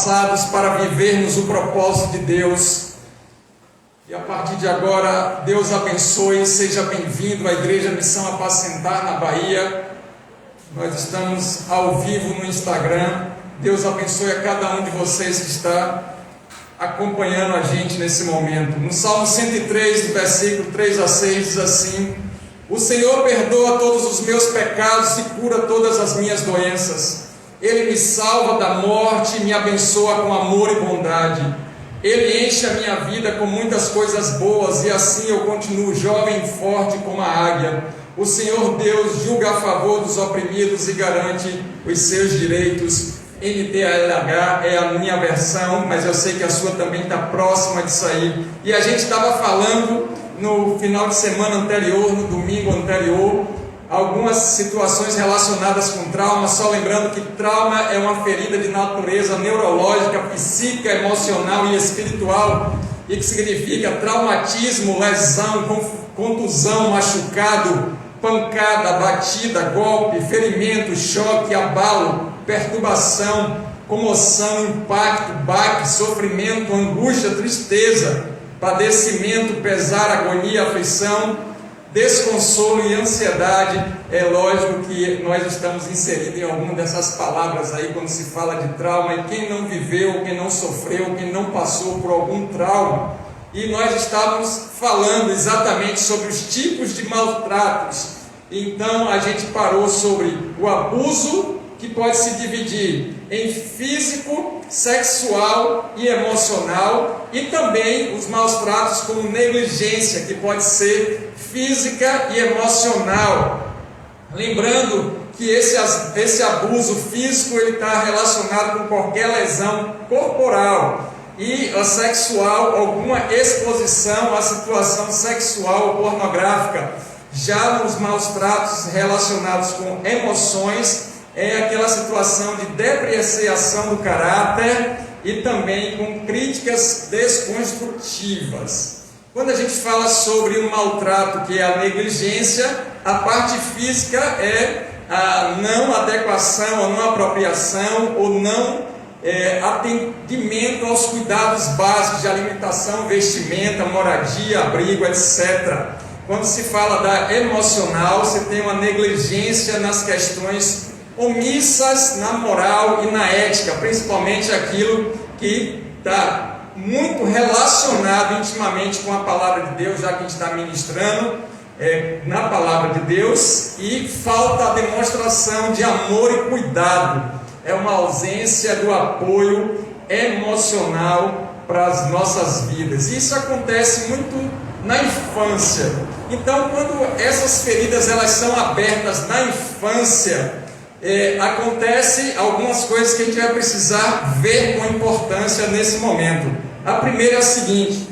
capacitados para vivermos o propósito de Deus. E a partir de agora, Deus abençoe, seja bem-vindo à Igreja Missão Apacentar na Bahia. Nós estamos ao vivo no Instagram. Deus abençoe a cada um de vocês que está acompanhando a gente nesse momento. No Salmo 103, do versículo 3 a 6, diz assim: O Senhor perdoa todos os meus pecados e cura todas as minhas doenças. Ele me salva da morte e me abençoa com amor e bondade. Ele enche a minha vida com muitas coisas boas e assim eu continuo jovem e forte como a águia. O Senhor Deus julga a favor dos oprimidos e garante os seus direitos. NTLH é a minha versão, mas eu sei que a sua também está próxima de sair. E a gente estava falando no final de semana anterior, no domingo anterior, algumas situações relacionadas com trauma, só lembrando que trauma é uma ferida de natureza neurológica, psíquica, emocional e espiritual, e que significa traumatismo, lesão, contusão, machucado, pancada, batida, golpe, ferimento, choque, abalo, perturbação, comoção, impacto, baque, sofrimento, angústia, tristeza, padecimento, pesar, agonia, aflição, desconsolo e ansiedade. É lógico que nós estamos inseridos em alguma dessas palavras aí quando se fala de trauma, e quem não viveu, quem não sofreu, quem não passou por algum trauma. E nós estávamos falando exatamente sobre os tipos de maltratos. Então a gente parou sobre o abuso, que pode se dividir em físico, sexual e emocional, e também os maus tratos como negligência, que pode ser física e emocional. Lembrando que esse abuso físico está relacionado com qualquer lesão corporal, e a sexual, alguma exposição à situação sexual ou pornográfica. Já nos maus tratos relacionados com emoções, é aquela situação de depreciação do caráter e também com críticas desconstrutivas. Quando a gente fala sobre o maltrato, que é a negligência, a parte física é a não adequação, a não apropriação ou não atendimento aos cuidados básicos de alimentação, vestimenta, moradia, abrigo, etc. Quando se fala da emocional, você tem uma negligência nas questões omissas na moral e na ética, principalmente aquilo que está muito relacionado intimamente com a palavra de Deus, já que a gente está ministrando na palavra de Deus, e falta a demonstração de amor e cuidado. É uma ausência do apoio emocional para as nossas vidas. Isso acontece muito na infância. Então, quando essas feridas elas são abertas na infância, acontece algumas coisas que a gente vai precisar ver com importância nesse momento. A primeira é a seguinte: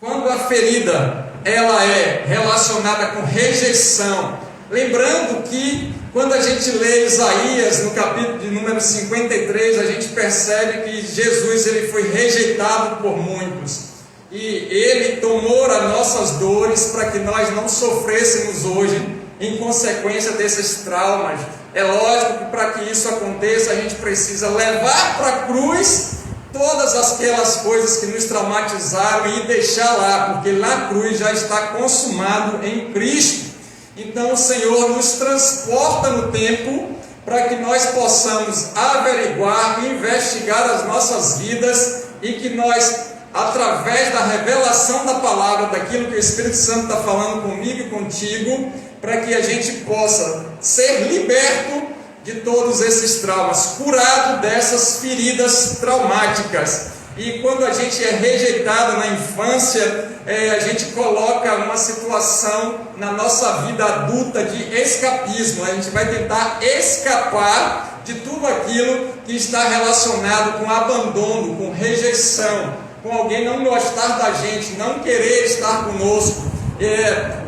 quando a ferida ela é relacionada com rejeição, lembrando que quando a gente lê Isaías no capítulo de número 53, a gente percebe que Jesus ele foi rejeitado por muitos, e ele tomou as nossas dores para que nós não sofrêssemos hoje em consequência desses traumas. É lógico que para que isso aconteça, a gente precisa levar para a cruz todas aquelas coisas que nos traumatizaram e deixar lá, porque na cruz já está consumado em Cristo. Então o Senhor nos transporta no tempo para que nós possamos averiguar e investigar as nossas vidas, e que nós, através da revelação da palavra, daquilo que o Espírito Santo está falando comigo e contigo, para que a gente possa ser liberto de todos esses traumas, curado dessas feridas traumáticas. E quando a gente é rejeitado na infância, a gente coloca uma situação na nossa vida adulta de escapismo. A gente vai tentar escapar de tudo aquilo que está relacionado com abandono, com rejeição, com alguém não gostar da gente, não querer estar conosco,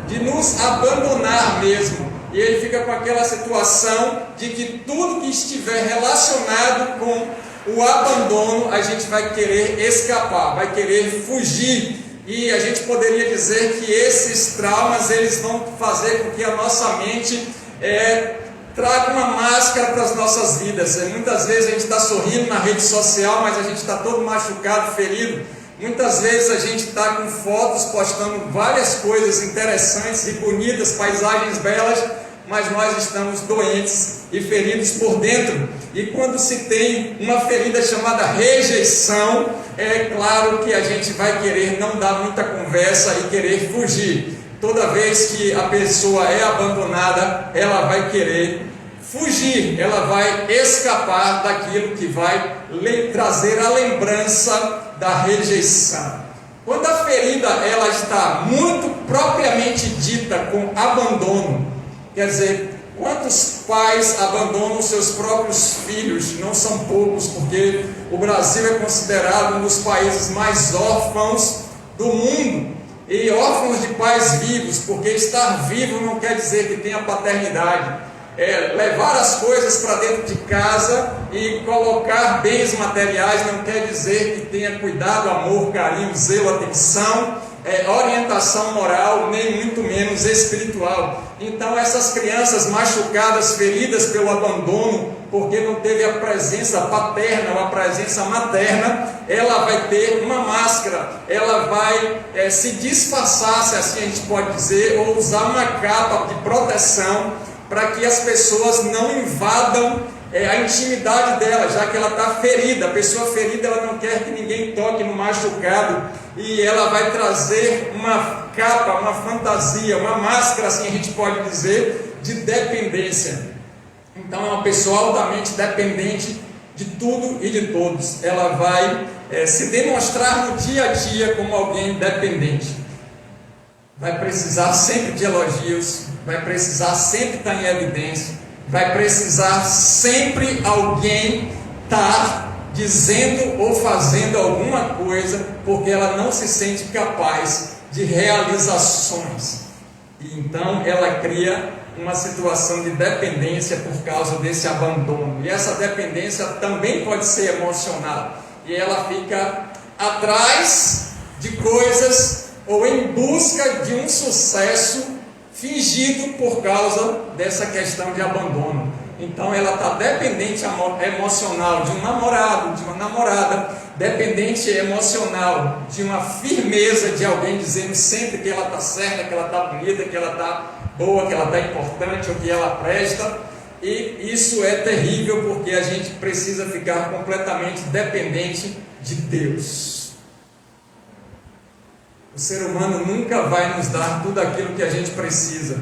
de nos abandonar mesmo. E ele fica com aquela situação de que tudo que estiver relacionado com o abandono, a gente vai querer escapar, vai querer fugir. E a gente poderia dizer que esses traumas, eles vão fazer com que a nossa mente traga uma máscara para as nossas vidas. Muitas vezes a gente está sorrindo na rede social, mas a gente está todo machucado, ferido. Muitas vezes a gente está com fotos, postando várias coisas interessantes e bonitas, paisagens belas, mas nós estamos doentes e feridos por dentro. E quando se tem uma ferida chamada rejeição, é claro que a gente vai querer não dar muita conversa e querer fugir. Toda vez que a pessoa é abandonada, ela vai querer fugir, ela vai escapar daquilo que vai trazer a lembrança da rejeição. Quando a ferida ela está muito propriamente dita com abandono, quer dizer, quantos pais abandonam seus próprios filhos? Não são poucos, porque o Brasil é considerado um dos países mais órfãos do mundo. E órfãos de pais vivos, porque estar vivo não quer dizer que tenha paternidade. Levar as coisas para dentro de casa e colocar bens materiais não quer dizer que tenha cuidado, amor, carinho, zelo, atenção, orientação moral, nem muito menos espiritual. Então essas crianças machucadas, feridas pelo abandono, porque não teve a presença paterna ou a presença materna, ela vai ter uma máscara, ela vai se disfarçar, se assim a gente pode dizer, ou usar uma capa de proteção, para que as pessoas não invadam a intimidade dela, já que ela está ferida. A pessoa ferida, ela não quer que ninguém toque no machucado, e ela vai trazer uma capa, uma fantasia, uma máscara, assim a gente pode dizer, de dependência. Então é uma pessoa altamente dependente de tudo e de todos. Ela vai se demonstrar no dia a dia como alguém dependente. Vai precisar sempre de elogios, vai precisar sempre estar em evidência, vai precisar sempre alguém estar dizendo ou fazendo alguma coisa, porque ela não se sente capaz de realizações. E então ela cria uma situação de dependência por causa desse abandono. E essa dependência também pode ser emocional. E ela fica atrás de coisas ou em busca de um sucesso fingido por causa dessa questão de abandono. Então ela está dependente emocional de um namorado, de uma namorada, dependente emocional de uma firmeza de alguém dizendo sempre que ela está certa, que ela está bonita, que ela está boa, que ela está importante ou que ela presta. E isso é terrível, porque a gente precisa ficar completamente dependente de Deus. O ser humano nunca vai nos dar tudo aquilo que a gente precisa,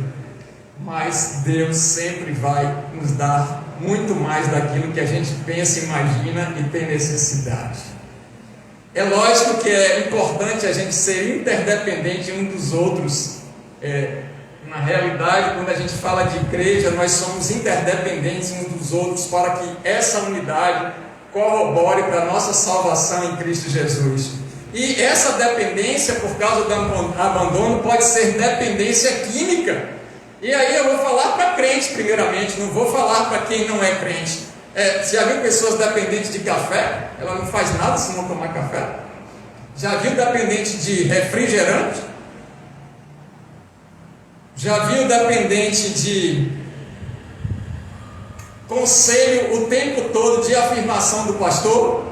mas Deus sempre vai nos dar muito mais daquilo que a gente pensa, imagina e tem necessidade. É lógico que é importante a gente ser interdependente um dos outros. Na realidade, quando a gente fala de igreja, nós somos interdependentes uns dos outros para que essa unidade corrobore para a nossa salvação em Cristo Jesus. E essa dependência, por causa do abandono, pode ser dependência química. E aí eu vou falar para crente primeiramente, não vou falar para quem não é crente. Você já viu pessoas dependentes de café? Ela não faz nada se não tomar café. Já viu dependente de refrigerante? Já viu dependente de conselho o tempo todo de afirmação do pastor?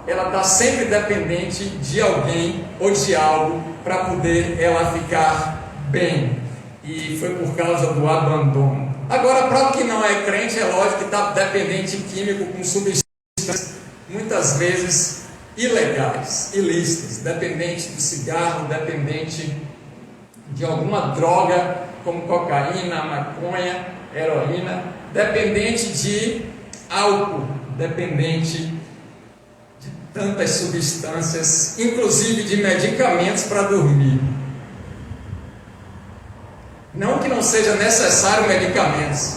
Ela está sempre dependente de alguém ou de algo para poder ela ficar bem. E foi por causa do abandono. Agora, para o que não é crente, é lógico que está dependente químico com substâncias, muitas vezes ilegais, ilícitas, dependente do cigarro, dependente de alguma droga, como cocaína, maconha, heroína, dependente de álcool, dependente tantas substâncias, inclusive de medicamentos para dormir. Não que não seja necessário medicamentos,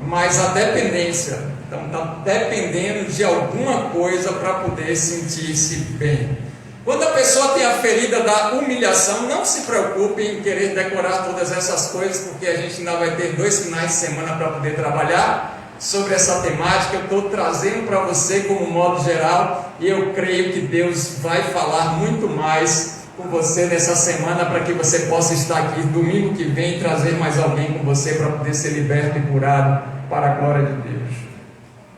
mas a dependência. Então está dependendo de alguma coisa para poder sentir-se bem. Quando a pessoa tem a ferida da humilhação, não se preocupe em querer decorar todas essas coisas, porque a gente ainda vai ter 2 finais de semana para poder trabalhar sobre essa temática. Eu estou trazendo para você como modo geral, e eu creio que Deus vai falar muito mais com você nessa semana, para que você possa estar aqui domingo que vem e trazer mais alguém com você para poder ser liberto e curado para a glória de Deus.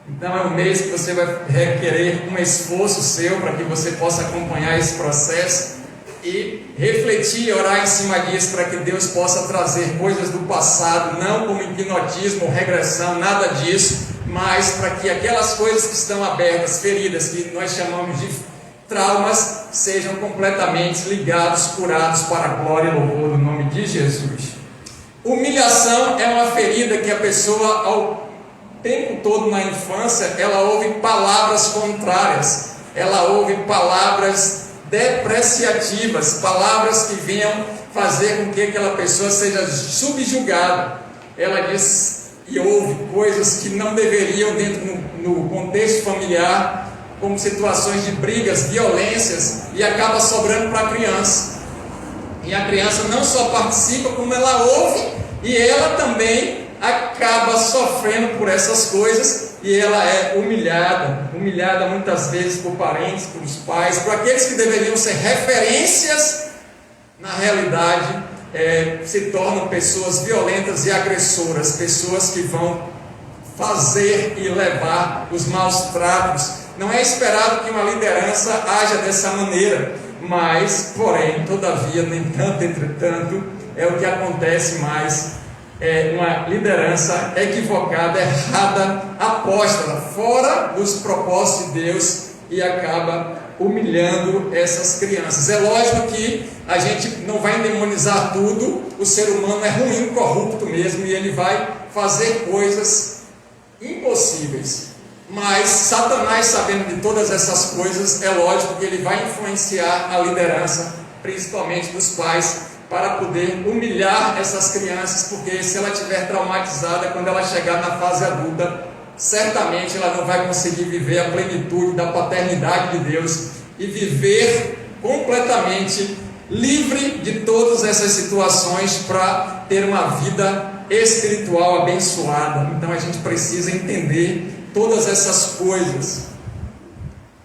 Então é um mês que você vai requerer um esforço seu para que você possa acompanhar esse processo e refletir e orar em cima disso, para que Deus possa trazer coisas do passado, não como hipnotismo ou regressão, nada disso, mas para que aquelas coisas que estão abertas, feridas, que nós chamamos de traumas, sejam completamente ligados, curados para a glória e louvor do nome de Jesus. Humilhação é uma ferida que a pessoa, ao tempo todo na infância, ela ouve palavras contrárias, ela ouve palavras depreciativas, palavras que venham fazer com que aquela pessoa seja subjugada. Ela diz e ouve coisas que não deveriam dentro no contexto familiar, como situações de brigas, violências, e acaba sobrando para a criança. E a criança não só participa, como ela ouve, e ela também acaba sofrendo por essas coisas, e ela é humilhada muitas vezes por parentes, por pais, por aqueles que deveriam ser referências, na realidade se tornam pessoas violentas e agressoras, pessoas que vão fazer e levar os maus tratos. Não é esperado que uma liderança haja dessa maneira, mas, porém, todavia, nem tanto, entretanto, é o que acontece mais. É uma liderança equivocada, errada, apóstata, fora dos propósitos de Deus, e acaba humilhando essas crianças. É lógico que a gente não vai endemonizar tudo, o ser humano é ruim, corrupto mesmo, e ele vai fazer coisas impossíveis. Mas Satanás, sabendo de todas essas coisas, é lógico que ele vai influenciar a liderança, principalmente dos pais, para poder humilhar essas crianças, porque se ela estiver traumatizada, quando ela chegar na fase adulta, certamente ela não vai conseguir viver a plenitude da paternidade de Deus e viver completamente livre de todas essas situações para ter uma vida espiritual abençoada. Então a gente precisa entender todas essas coisas.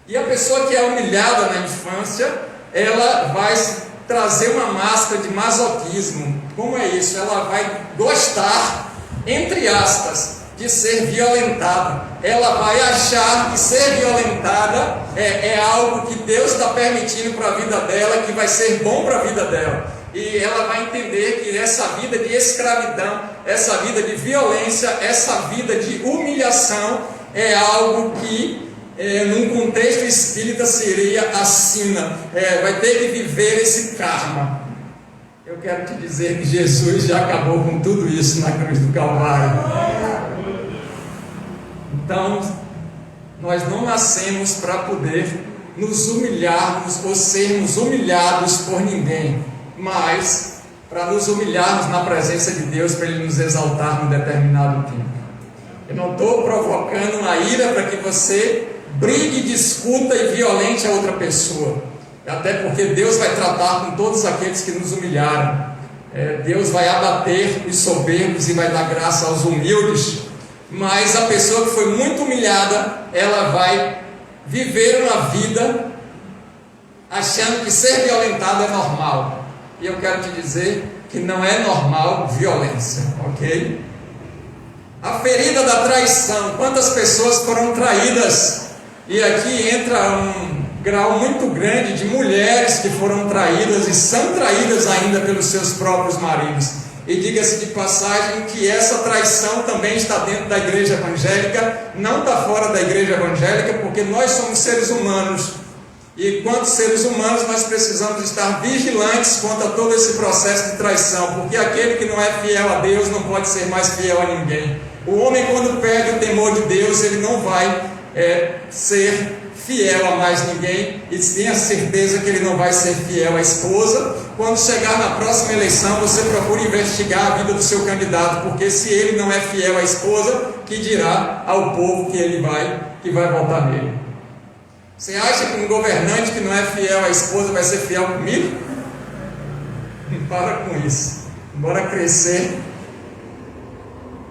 E a pessoa que é humilhada na infância, ela vai trazer uma máscara de masoquismo. Como é isso? Ela vai gostar, entre aspas, de ser violentada. Ela vai achar que ser violentada é algo que Deus está permitindo para a vida dela, que vai ser bom para a vida dela. E ela vai entender que essa vida de escravidão, essa vida de violência, essa vida de humilhação é algo que num contexto espírita seria a sina, vai ter que viver esse karma. Eu quero te dizer que Jesus já acabou com tudo isso na cruz do Calvário. Então, nós não nascemos para poder nos humilharmos ou sermos humilhados por ninguém, mas para nos humilharmos na presença de Deus, para Ele nos exaltar num determinado tempo. Eu não estou provocando uma ira para que você brigue, discuta e violente a outra pessoa, até porque Deus vai tratar com todos aqueles que nos humilharam. Deus vai abater os soberbos e vai dar graça aos humildes, mas a pessoa que foi muito humilhada, ela vai viver uma vida achando que ser violentada é normal, e eu quero te dizer que não é normal violência, ok? A ferida da traição. Quantas pessoas foram traídas? E aqui entra um grau muito grande de mulheres que foram traídas e são traídas ainda pelos seus próprios maridos. E diga-se de passagem que essa traição também está dentro da igreja evangélica, não está fora da igreja evangélica, porque nós somos seres humanos. E quanto seres humanos nós precisamos estar vigilantes quanto a todo esse processo de traição, porque aquele que não é fiel a Deus não pode ser mais fiel a ninguém. O homem, quando perde o temor de Deus, ele não vai ser fiel a mais ninguém, e tenha certeza que ele não vai ser fiel à esposa. Quando chegar na próxima eleição, você procura investigar a vida do seu candidato, porque se ele não é fiel à esposa, que dirá ao povo que vai votar nele? Você acha que um governante que não é fiel à esposa vai ser fiel comigo? Para com isso. Bora crescer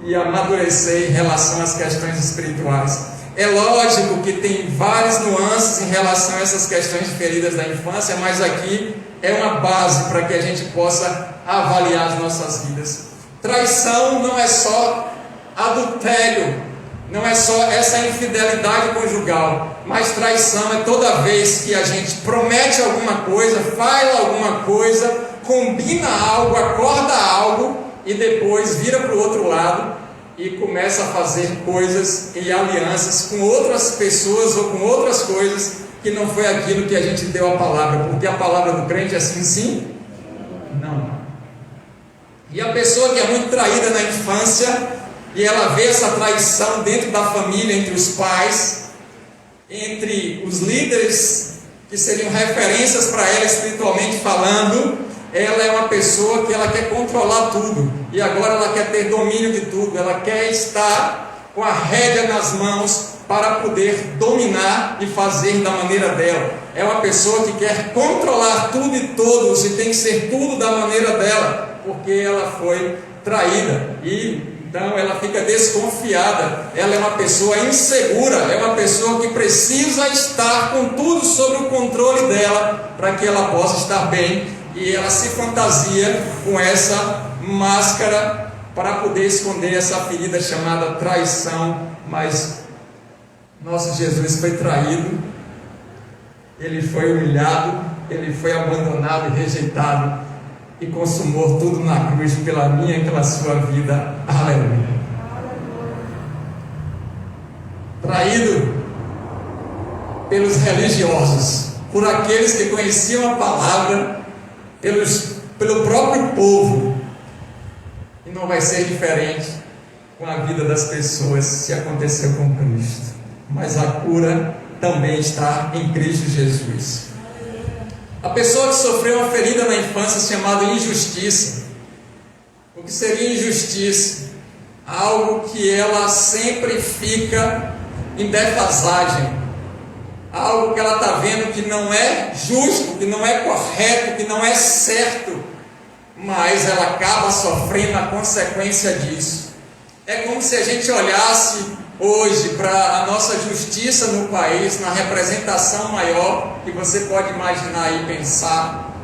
e amadurecer em relação às questões espirituais. É lógico que tem várias nuances em em relação a essas questões feridas da infância, mas aqui é uma base para que a gente possa avaliar as nossas vidas. Traição não é só adultério, não é só essa infidelidade conjugal, mas traição é toda vez que a gente promete alguma coisa, faz alguma coisa, combina algo, acorda algo e depois vira para o outro lado e começa a fazer coisas e alianças com outras pessoas ou com outras coisas que não foi aquilo que a gente deu a palavra, porque a palavra do crente é sim, sim, não. E a pessoa que é muito traída na infância e ela vê essa traição dentro da família, entre os pais, entre os líderes que seriam referências para ela espiritualmente falando, ela é uma pessoa que ela quer controlar tudo, e agora ela quer ter domínio de tudo, ela quer estar com a rédea nas mãos para poder dominar e fazer da maneira dela. É uma pessoa que quer controlar tudo e todos, e tem que ser tudo da maneira dela, porque ela foi traída, e então ela fica desconfiada, ela é uma pessoa insegura, é uma pessoa que precisa estar com tudo sob o controle dela, para que ela possa estar bem, e ela se fantasia com essa máscara para poder esconder essa ferida chamada traição. Mas nosso Jesus foi traído, ele foi humilhado, ele foi abandonado e rejeitado, e consumou tudo na cruz pela minha e pela sua vida. Aleluia. Traído pelos religiosos, por aqueles que conheciam a palavra, pelo próprio povo. E não vai ser diferente com a vida das pessoas se aconteceu com Cristo. Mas a cura também está em Cristo Jesus. A pessoa que sofreu uma ferida na infância chamada injustiça. O que seria injustiça? Algo que ela sempre fica em defasagem, algo que ela está vendo que não é justo, que não é correto, que não é certo, mas ela acaba sofrendo a consequência disso. É como se a gente olhasse hoje para a nossa justiça no país, na representação maior que você pode imaginar e pensar,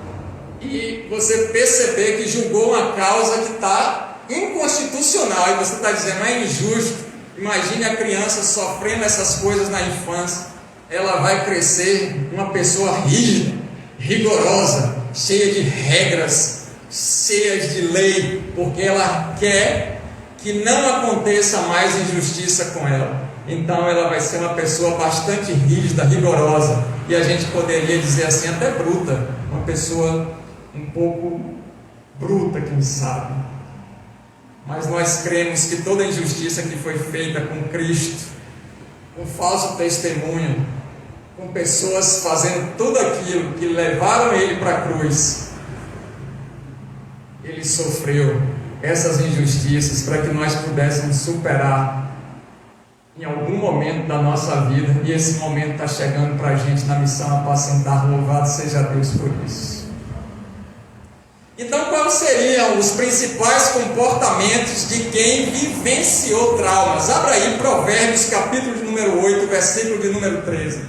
e você perceber que julgou uma causa que está inconstitucional, e você está dizendo é injusto. Imagine a criança sofrendo essas coisas na infância. Ela vai crescer uma pessoa rígida, rigorosa, cheia de regras, cheia de lei, porque ela quer que não aconteça mais injustiça com ela. Então ela vai ser uma pessoa bastante rígida, rigorosa, e a gente poderia dizer assim, até bruta, uma pessoa um pouco bruta, quem sabe. Mas nós cremos que toda injustiça que foi feita com Cristo, com falso testemunho, com pessoas fazendo tudo aquilo que levaram ele para a cruz, ele sofreu essas injustiças para que nós pudéssemos superar em algum momento da nossa vida, e esse momento está chegando para a gente na missão apacentar. Louvado seja Deus por isso. Então, quais seriam os principais comportamentos de quem vivenciou traumas? Abra aí Provérbios, capítulo de número 8, versículo de número 13.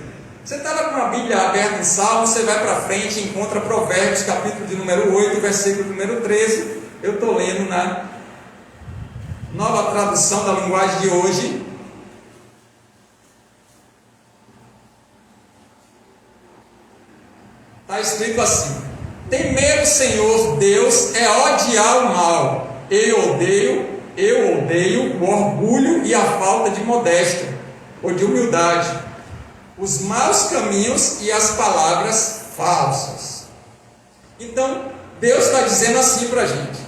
Você estava com a Bíblia aberta em Salmos, você vai para frente e encontra Provérbios, capítulo de número 8, versículo de número 13. Eu estou lendo na Nova Tradução da Linguagem de hoje. Está escrito assim: temer o Senhor Deus é odiar o mal. Eu odeio o orgulho e a falta de modéstia, ou de humildade, os maus caminhos e as palavras falsas. Então, Deus está dizendo assim para a gente,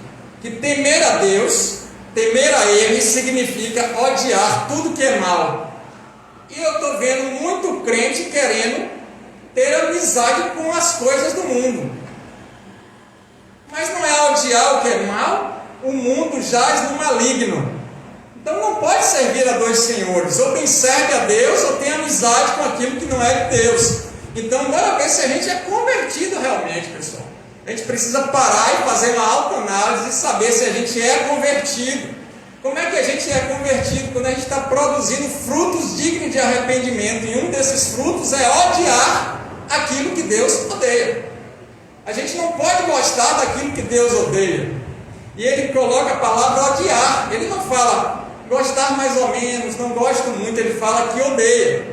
que temer a Deus, temer a Ele, significa odiar tudo que é mal. E eu estou vendo muito crente querendo ter amizade com as coisas do mundo. Mas não é odiar o que é mal? O mundo jaz no maligno. Então não pode servir a dois senhores. Ou tem serve a Deus, ou tem amizade com aquilo que não é de Deus. Então bora ver se a gente é convertido realmente, pessoal. A gente precisa parar e fazer uma autoanálise e saber se a gente é convertido. Como é que a gente é convertido? Quando a gente está produzindo frutos dignos de arrependimento, e um desses frutos é odiar aquilo que Deus odeia. A gente não pode gostar daquilo que Deus odeia. E ele coloca a palavra odiar. Ele não fala gostar mais ou menos, não gosto muito, ele fala que odeia.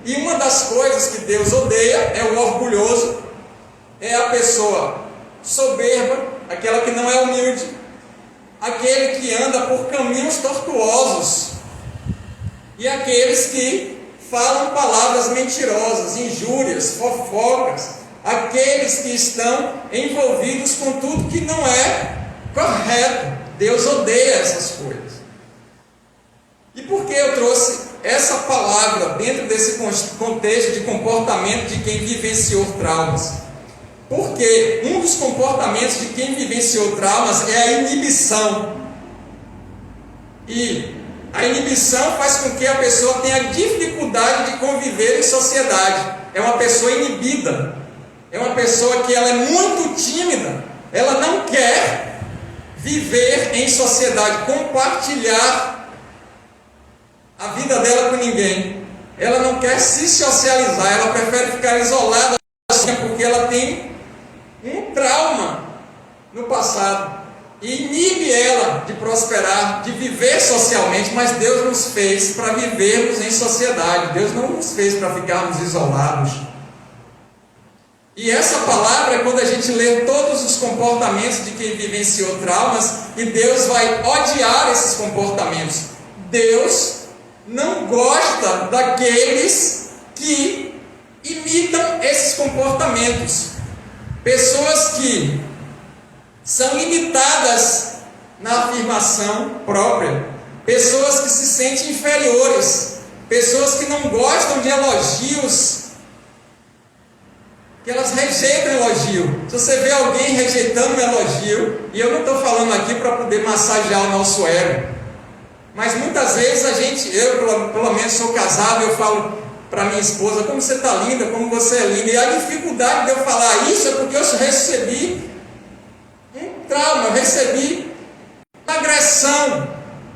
E uma das coisas que Deus odeia é o orgulhoso, é a pessoa soberba, aquela que não é humilde, aquele que anda por caminhos tortuosos, e aqueles que falam palavras mentirosas, injúrias, fofocas, aqueles que estão envolvidos com tudo que não é correto. Deus odeia essas coisas. E por que eu trouxe essa palavra dentro desse contexto de comportamento de quem vivenciou traumas? Porque um dos comportamentos de quem vivenciou traumas é a inibição. E a inibição faz com que a pessoa tenha dificuldade de conviver em sociedade. É uma pessoa inibida. É uma pessoa que ela é muito tímida. Ela não quer viver em sociedade, compartilhar a vida dela com ninguém. Ela não quer se socializar. Ela prefere ficar isolada porque ela tem um trauma no passado e inibe ela de prosperar, de viver socialmente. Mas Deus nos fez para vivermos em sociedade. Deus não nos fez para ficarmos isolados. E essa palavra é quando a gente lê todos os comportamentos de quem vivenciou traumas, e Deus vai odiar esses comportamentos. Deus não gosta daqueles que imitam esses comportamentos. Pessoas que são limitadas na afirmação própria, pessoas que se sentem inferiores, pessoas que não gostam de elogios, que elas rejeitam elogio. Se você vê alguém rejeitando um elogio, e eu não estou falando aqui para poder massagear o nosso ego, mas muitas vezes eu pelo menos sou casado, eu falo para minha esposa, como você está linda, como você é linda, e a dificuldade de eu falar isso é porque eu recebi um trauma, eu recebi uma agressão,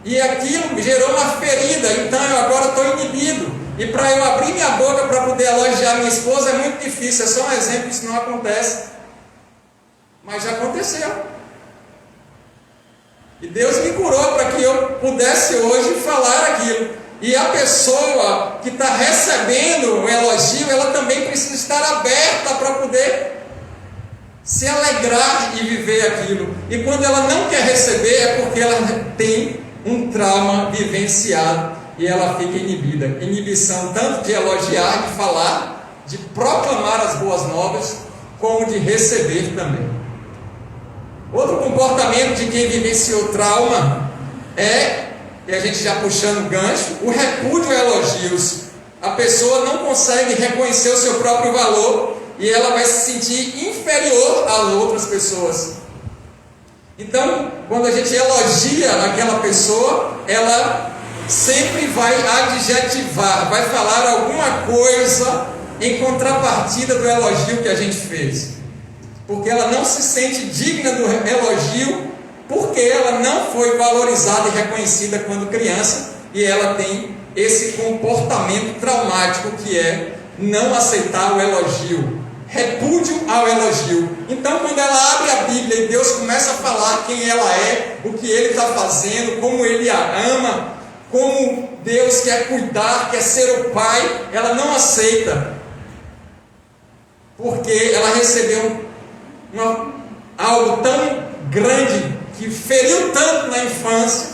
e aquilo gerou uma ferida, então eu agora estou inibido, e para eu abrir minha boca para poder elogiar minha esposa é muito difícil. É só um exemplo, isso não acontece, mas já aconteceu, e Deus me curou para que eu pudesse hoje falar aquilo. E a pessoa que está recebendo o elogio, ela também precisa estar aberta para poder se alegrar e viver aquilo. E quando ela não quer receber, é porque ela tem um trauma vivenciado e ela fica inibida. Inibição tanto de elogiar, de falar, de proclamar as boas novas, como de receber também. Outro comportamento de quem vivenciou trauma é, e a gente já puxando o gancho, o repúdio a elogios. A pessoa não consegue reconhecer o seu próprio valor e ela vai se sentir inferior às outras pessoas. Então, quando a gente elogia aquela pessoa, ela sempre vai adjetivar, vai falar alguma coisa em contrapartida do elogio que a gente fez, porque ela não se sente digna do elogio, porque ela não foi valorizada e reconhecida quando criança, e ela tem esse comportamento traumático que é não aceitar o elogio, repúdio ao elogio. Então, quando ela abre a Bíblia e Deus começa a falar quem ela é, o que Ele está fazendo, como Ele a ama, como Deus quer cuidar, quer ser o Pai, ela não aceita, porque ela recebeu algo tão grande, que feriu tanto na infância,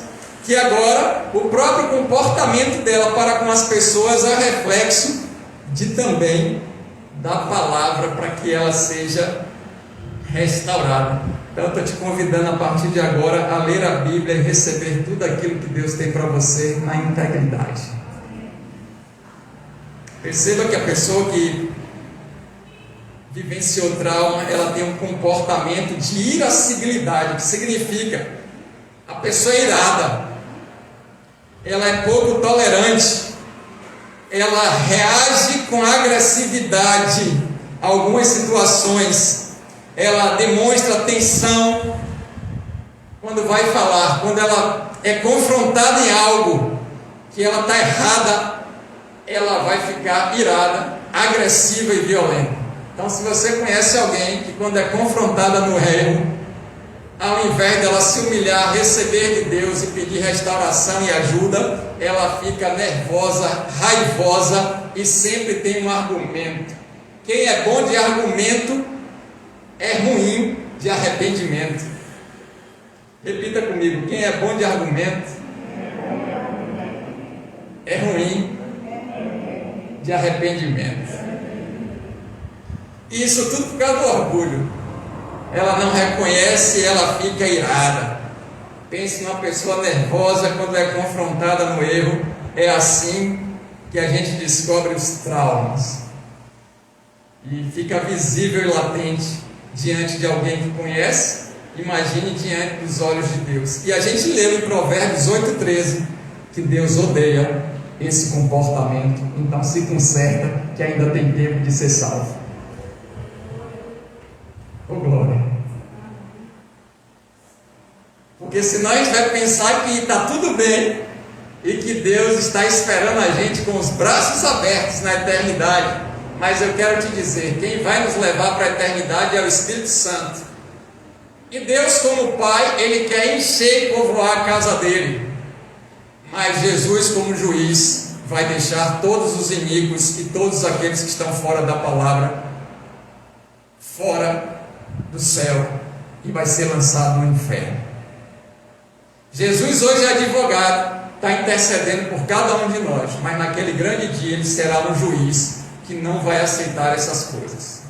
que agora o próprio comportamento dela para com as pessoas é reflexo de também da palavra para que ela seja restaurada. Então, eu estou te convidando a partir de agora a ler a Bíblia e receber tudo aquilo que Deus tem para você na integridade. Perceba que a pessoa que vivenciou trauma, ela tem um comportamento de irascibilidade, que significa a pessoa é irada, ela é pouco tolerante, ela reage com agressividade a algumas situações, ela demonstra tensão, quando vai falar, quando ela é confrontada em algo que ela está errada, ela vai ficar irada, agressiva e violenta. Então, se você conhece alguém que quando é confrontada no erro, ao invés dela se humilhar, receber de Deus e pedir restauração e ajuda, ela fica nervosa, raivosa e sempre tem um argumento. Quem é bom de argumento é ruim de arrependimento. Repita comigo: quem é bom de argumento é ruim de arrependimento. Isso tudo por causa do orgulho. Ela não reconhece, ela fica irada. Pense numa pessoa nervosa quando é confrontada no erro. É assim que a gente descobre os traumas. E fica visível e latente diante de alguém que conhece. Imagine diante dos olhos de Deus. E a gente leu em Provérbios 8,13 que Deus odeia esse comportamento. Então se conserta, que ainda tem tempo de ser salvo. Oh, glória! Porque senão a gente vai pensar que está tudo bem e que Deus está esperando a gente com os braços abertos na eternidade. Mas eu quero te dizer, quem vai nos levar para a eternidade é o Espírito Santo. E Deus, como Pai, Ele quer encher e povoar a casa dele. Mas Jesus, como juiz, vai deixar todos os iníquos e todos aqueles que estão fora da palavra fora do céu e vai ser lançado no inferno. Jesus hoje é advogado, está intercedendo por cada um de nós, mas naquele grande dia ele será um juiz que não vai aceitar essas coisas.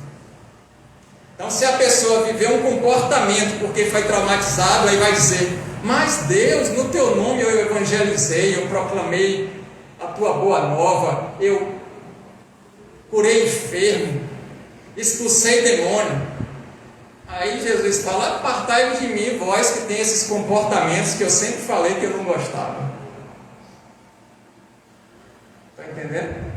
Então, se a pessoa viver um comportamento porque foi traumatizado, aí vai dizer: mas Deus, no teu nome eu evangelizei, eu proclamei a tua boa nova, eu curei enfermo, expulsei demônio. Aí Jesus fala: apartai-vos de mim, vós que tem esses comportamentos que eu sempre falei que eu não gostava. Está entendendo?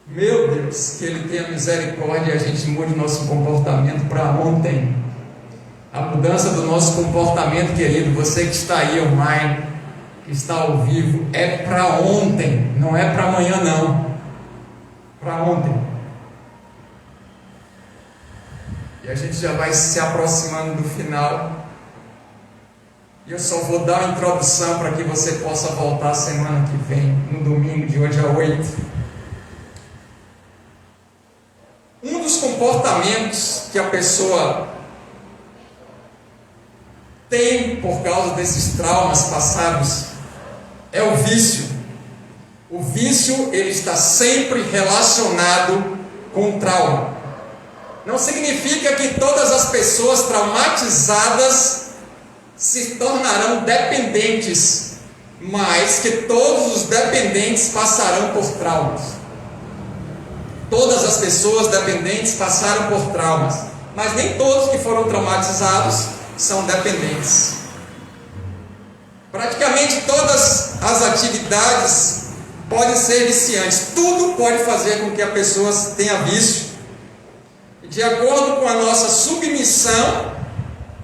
Meu Deus, que Ele tenha misericórdia e a gente mude nosso comportamento para ontem. A mudança do nosso comportamento, querido, você que está aí online, que está ao vivo, é para ontem, não é para amanhã não. Para ontem. E a gente já vai se aproximando do final. E eu só vou dar uma introdução para que você possa voltar semana que vem, no domingo de hoje a 8. Um dos comportamentos que a pessoa tem por causa desses traumas passados é o vício. O vício, ele está sempre relacionado com o trauma. Não significa que todas as pessoas traumatizadas se tornarão dependentes, mas que todos os dependentes passarão por traumas. Todas as pessoas dependentes passaram por traumas, mas nem todos que foram traumatizados são dependentes. Praticamente todas as atividades podem ser viciantes. Tudo pode fazer com que a pessoa tenha vício. De acordo com a nossa submissão,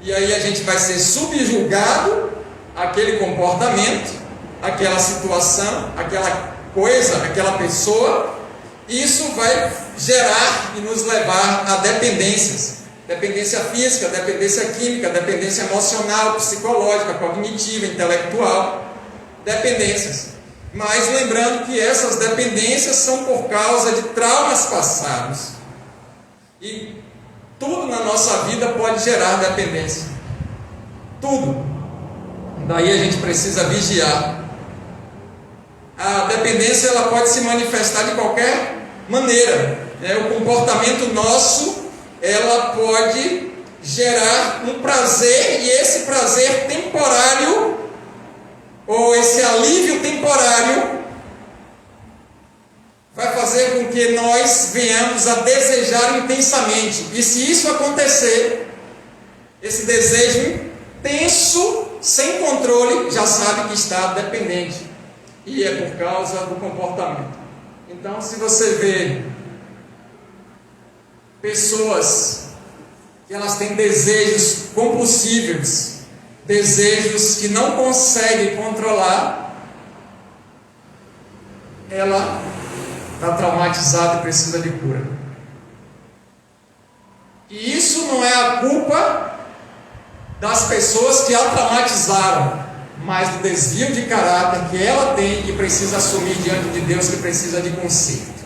e aí a gente vai ser subjugado àquele comportamento, àquela situação, àquela coisa, àquela pessoa. Isso vai gerar e nos levar a dependências. Dependência física, dependência química, dependência emocional, psicológica, cognitiva, intelectual. Dependências. Mas lembrando que essas dependências são por causa de traumas passados. E tudo na nossa vida pode gerar dependência. Tudo. Daí a gente precisa vigiar. A dependência ela pode se manifestar de qualquer maneira. O comportamento nosso, ela pode gerar um prazer, e esse prazer temporário, ou esse alívio temporário, vai fazer com que nós venhamos a desejar intensamente. E se isso acontecer, esse desejo intenso, sem controle, já sabe que está dependente. E é por causa do comportamento. Então, se você vê pessoas que elas têm desejos compulsíveis, desejos que não conseguem controlar, ela está traumatizada e precisa de cura. E isso não é a culpa das pessoas que a traumatizaram, mas do desvio de caráter que ela tem, que precisa assumir diante de Deus, que precisa de conserto.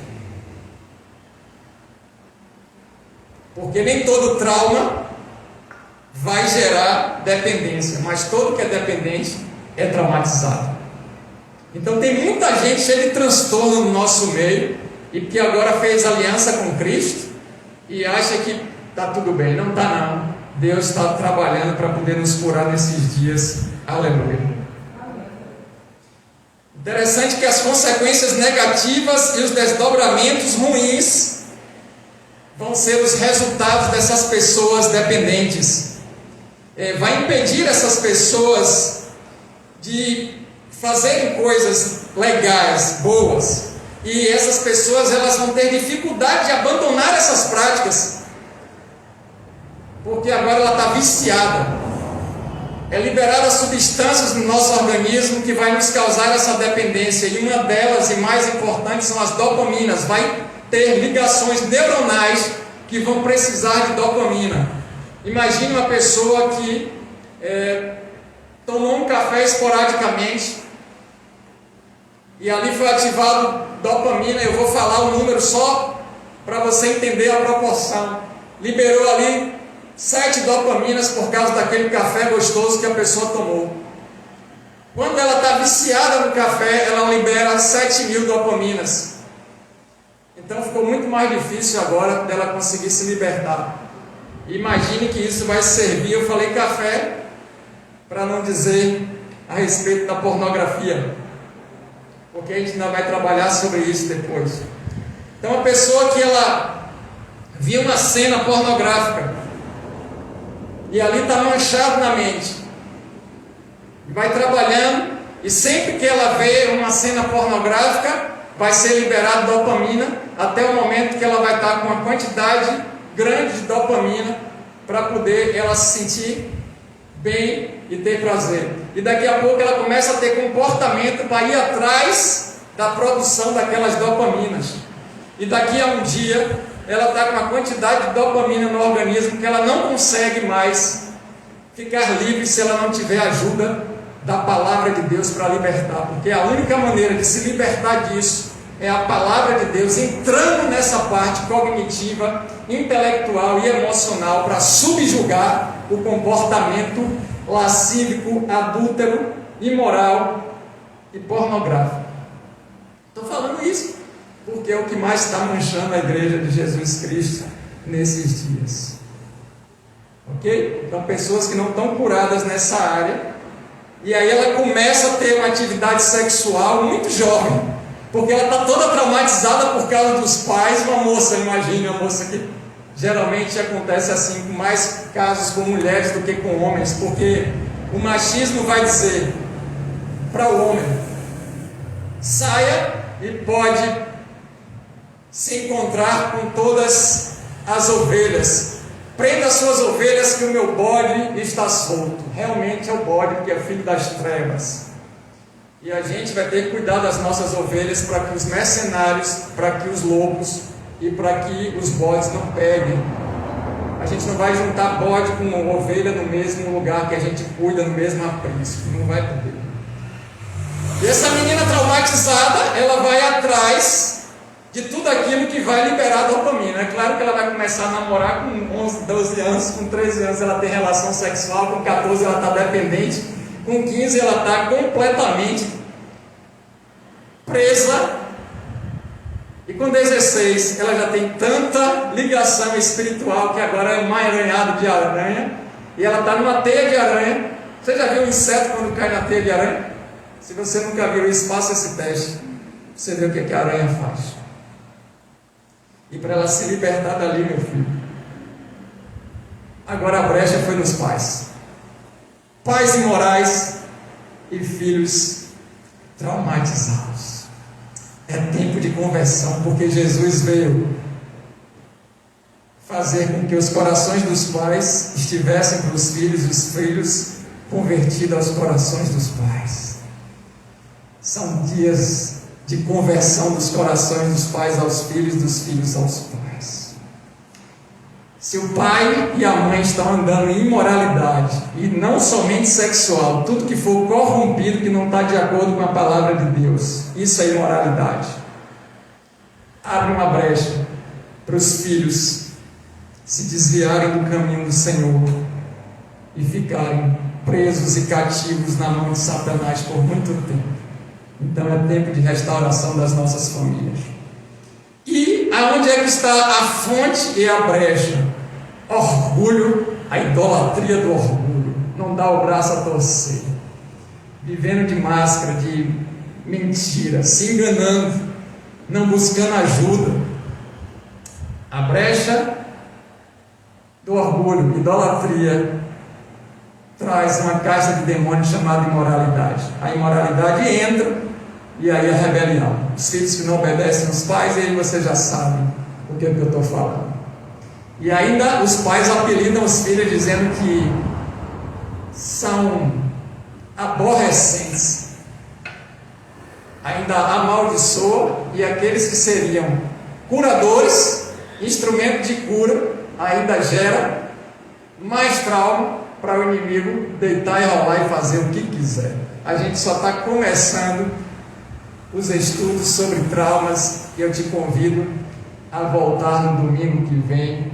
Porque nem todo trauma vai gerar dependência, mas todo que é dependente é traumatizado. Então tem muita gente cheia de transtorno no nosso meio, e que agora fez aliança com Cristo, e acha que está tudo bem. Não está não. Deus está trabalhando para poder nos curar nesses dias. Aleluia. Interessante que as consequências negativas e os desdobramentos ruins vão ser os resultados dessas pessoas dependentes. Vai impedir essas pessoas de fazerem coisas legais, boas, e essas pessoas elas vão ter dificuldade de abandonar essas práticas, porque agora ela está viciada. É liberada substâncias no nosso organismo que vai nos causar essa dependência, e uma delas, e mais importante, são as dopaminas. Vai ter ligações neuronais que vão precisar de dopamina. Imagine uma pessoa que tomou um café esporadicamente, e ali foi ativado dopamina. Eu vou falar o número só para você entender a proporção. Liberou ali 7 dopaminas por causa daquele café gostoso que a pessoa tomou. Quando ela está viciada no café, ela libera 7.000 dopaminas. Então ficou muito mais difícil agora dela conseguir se libertar. Imagine que isso vai servir, eu falei café, para não dizer a respeito da pornografia, porque a gente ainda vai trabalhar sobre isso depois. Então a pessoa que ela viu uma cena pornográfica, e ali está manchado na mente, e vai trabalhando, e sempre que ela vê uma cena pornográfica, vai ser liberada dopamina, até o momento que ela vai estar com uma quantidade grande de dopamina, para poder ela se sentir bem e ter prazer. E daqui a pouco ela começa a ter comportamento para ir atrás da produção daquelas dopaminas. E daqui a um dia, ela está com uma quantidade de dopamina no organismo que ela não consegue mais ficar livre se ela não tiver ajuda da palavra de Deus para libertar. Porque a única maneira de se libertar disso é a palavra de Deus entrando nessa parte cognitiva, intelectual e emocional para subjugar o comportamento lascívico, adúltero, imoral e pornográfico. Estou falando isso porque é o que mais está manchando a igreja de Jesus Cristo nesses dias. Ok? Então, pessoas que não estão curadas nessa área, e aí ela começa a ter uma atividade sexual muito jovem, porque ela está toda traumatizada por causa dos pais. Uma moça, imagine, uma moça que geralmente acontece assim, com mais casos com mulheres do que com homens, porque o machismo vai dizer para o homem: saia e pode se encontrar com todas as ovelhas, prenda as suas ovelhas que o meu bode está solto. Realmente é o bode que é filho das trevas, e a gente vai ter que cuidar das nossas ovelhas para que os mercenários, para que os lobos e para que os bodes não peguem. A gente não vai juntar bode com ovelha no mesmo lugar que a gente cuida, no mesmo aprisco, não vai poder. E essa menina traumatizada, ela vai atrás de tudo aquilo que vai liberar dopamina. É claro que ela vai começar a namorar com 11, 12 anos, com 13 anos ela tem relação sexual, com 14 ela está dependente, com 15 ela está completamente presa, e com 16 ela já tem tanta ligação espiritual que agora é um emaranhado de aranha, e ela está numa teia de aranha. Você já viu um inseto quando cai na teia de aranha? Se você nunca viu isso, faça esse teste, você vê o que a aranha faz. E para ela se libertar dali, meu filho, agora a brecha foi nos pais. Pais imorais e filhos traumatizados. É tempo de conversão, porque Jesus veio fazer com que os corações dos pais estivessem para os filhos e os filhos convertidos aos corações dos pais. São dias de conversão dos corações dos pais aos filhos, dos filhos aos pais. Se o pai e a mãe estão andando em imoralidade, e não somente sexual, tudo que for corrompido, que não está de acordo com a palavra de Deus, isso é imoralidade. Abre uma brecha para os filhos se desviarem do caminho do Senhor e ficarem presos e cativos na mão de Satanás por muito tempo. Então é tempo de restauração das nossas famílias. E aonde é que está a fonte e a brecha? Orgulho, a idolatria do orgulho. Não dá o braço a torcer. Vivendo de máscara, de mentira, se enganando, não buscando ajuda. A brecha do orgulho, idolatria, traz uma caixa de demônios chamada imoralidade. A imoralidade entra e aí a rebelião. Os filhos que não obedecem aos pais, aí você já sabe o que eu estou falando. E ainda os pais apelidam os filhos dizendo que são aborrecentes. Ainda amaldiçoa, e aqueles que seriam curadores, instrumento de cura, ainda gera mais trauma para o inimigo deitar e rolar e fazer o que quiser. A gente só está começando os estudos sobre traumas, e eu te convido a voltar no domingo que vem,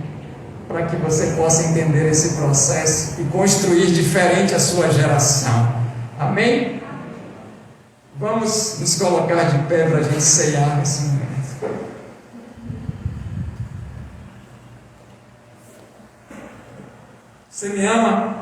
para que você possa entender esse processo e construir diferente a sua geração. Amém? Vamos nos colocar de pé para a gente ceiar nesse momento. Você me ama?